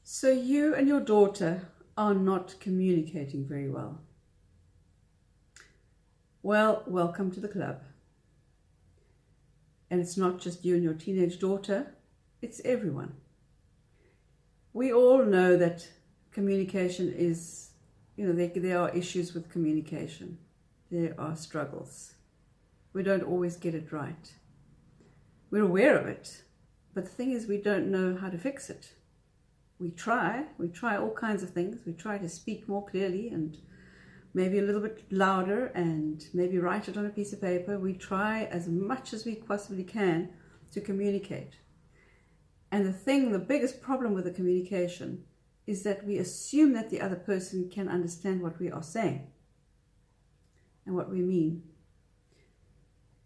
So you and your daughter are not communicating very well. Well, welcome to the club. And it's not just you and your teenage daughter, it's everyone. We all know that communication is, there are issues with communication. There are struggles. We don't always get it right. We're aware of it, but the thing is we don't know how to fix it. We try all kinds of things. We try to speak more clearly and maybe a little bit louder and maybe write it on a piece of paper. We try as much as we possibly can to communicate. And the biggest problem with the communication is that we assume that the other person can understand what we are saying and what we mean.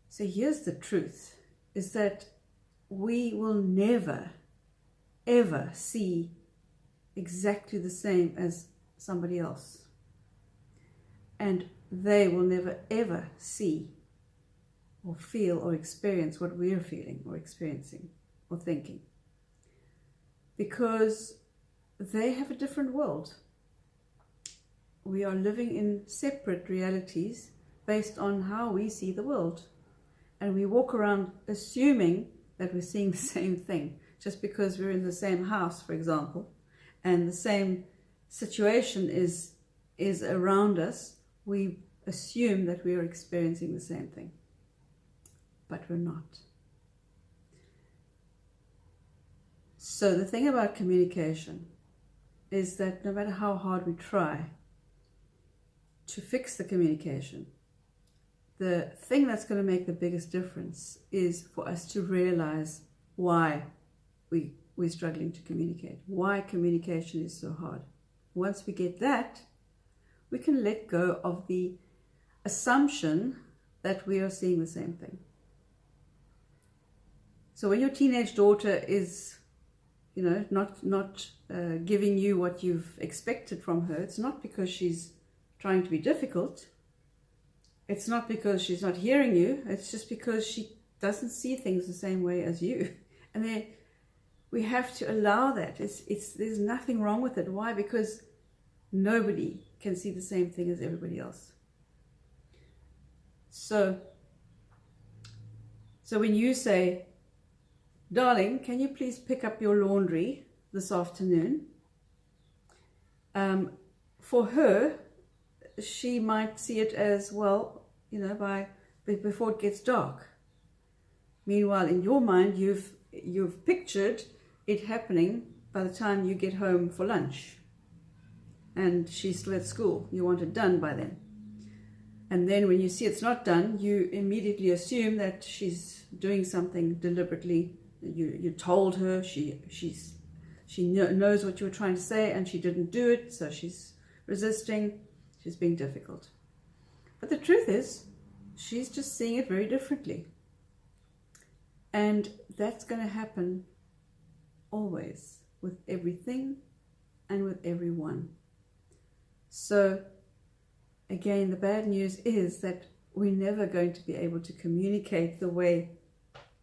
So here's the truth, is that we will never, ever see exactly the same as somebody else. And they will never, ever see or feel or experience what we're feeling or experiencing or thinking. Because they have a different world. We are living in separate realities based on how we see the world. And we walk around assuming that we're seeing the same thing. Just because we're in the same house, for example, and the same situation is around us, we assume that we are experiencing the same thing. But we're not. So the thing about communication is that no matter how hard we try to fix the communication, the thing that's going to make the biggest difference is for us to realize why we're struggling to communicate, why communication is so hard. Once we get that, we can let go of the assumption that we are seeing the same thing. So when your teenage daughter is, not giving you what you've expected from her, it's not because she's trying to be difficult. It's not because she's not hearing you. It's just because she doesn't see things the same way as you. And we have to allow that. There's nothing wrong with it. Why? Because nobody can see the same thing as everybody else. So when you say, darling, can you please pick up your laundry this afternoon? For her, she might see it as, well, before it gets dark. Meanwhile, in your mind, you've pictured it happening by the time you get home for lunch. And she's still at school. You want it done by then. And then when you see it's not done, you immediately assume that she's doing something deliberately. You told her, she knows what you were trying to say and she didn't do it, so she's resisting, she's being difficult. But the truth is, she's just seeing it very differently. And that's going to happen always, with everything and with everyone. So again, the bad news is that we're never going to be able to communicate the way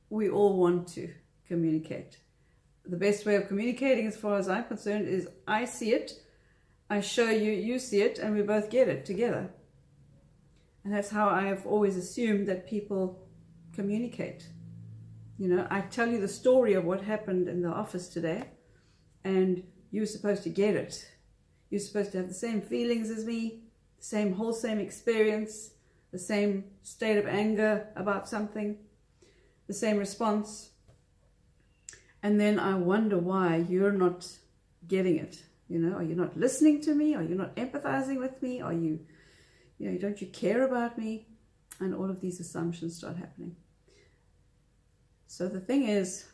we all want to communicate. The best way of communicating, as far as I'm concerned, is I see it, I show you, you see it, and we both get it together. And that's how I have always assumed that people communicate. I tell you the story of what happened in the office today, and you're supposed to get it. You're supposed to have the same feelings as me, the same experience, the same state of anger about something, the same response. And then I wonder why you're not getting it. Are you not listening to me? Are you not empathizing with me? Are you, don't you care about me? And all of these assumptions start happening. So the thing is,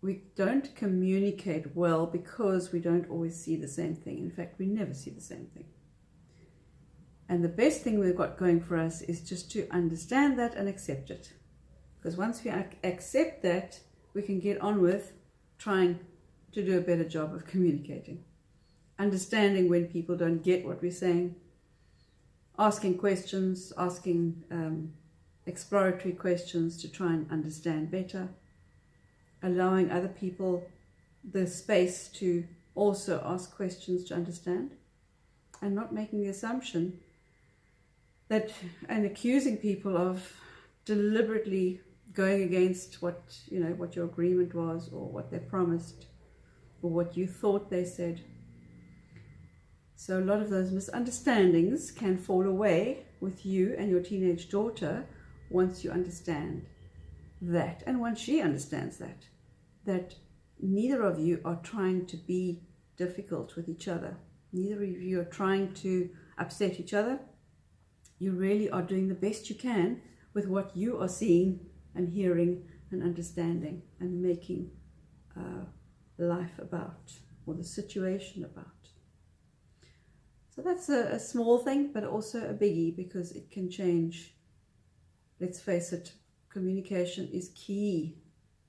we don't communicate well because we don't always see the same thing. In fact, we never see the same thing. And the best thing we've got going for us is just to understand that and accept it. Because once we accept that, we can get on with trying to do a better job of communicating. Understanding when people don't get what we're saying. Asking questions, asking exploratory questions to try and understand better. Allowing other people the space to also ask questions to understand, and not making the assumption that, and accusing people of deliberately going against what your agreement was, or what they promised, or what you thought they said. So a lot of those misunderstandings can fall away with you and your teenage daughter once you understand that, and once she understands that neither of you are trying to be difficult with each other. Neither of you are trying to upset each other. You really are doing the best you can with what you are seeing and hearing and understanding, and making life about, or the situation about. So that's a small thing, but also a biggie, because it can change. Let's face it, communication is key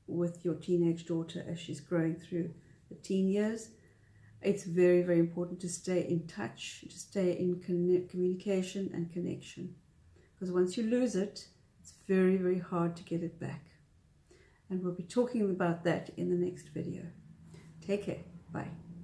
with your teenage daughter as she's growing through the teen years. It's very, very important to stay in touch, to stay in communication and connection, because once you lose it, it's very, very hard to get it back. And we'll be talking about that in the next video. Take care. Bye.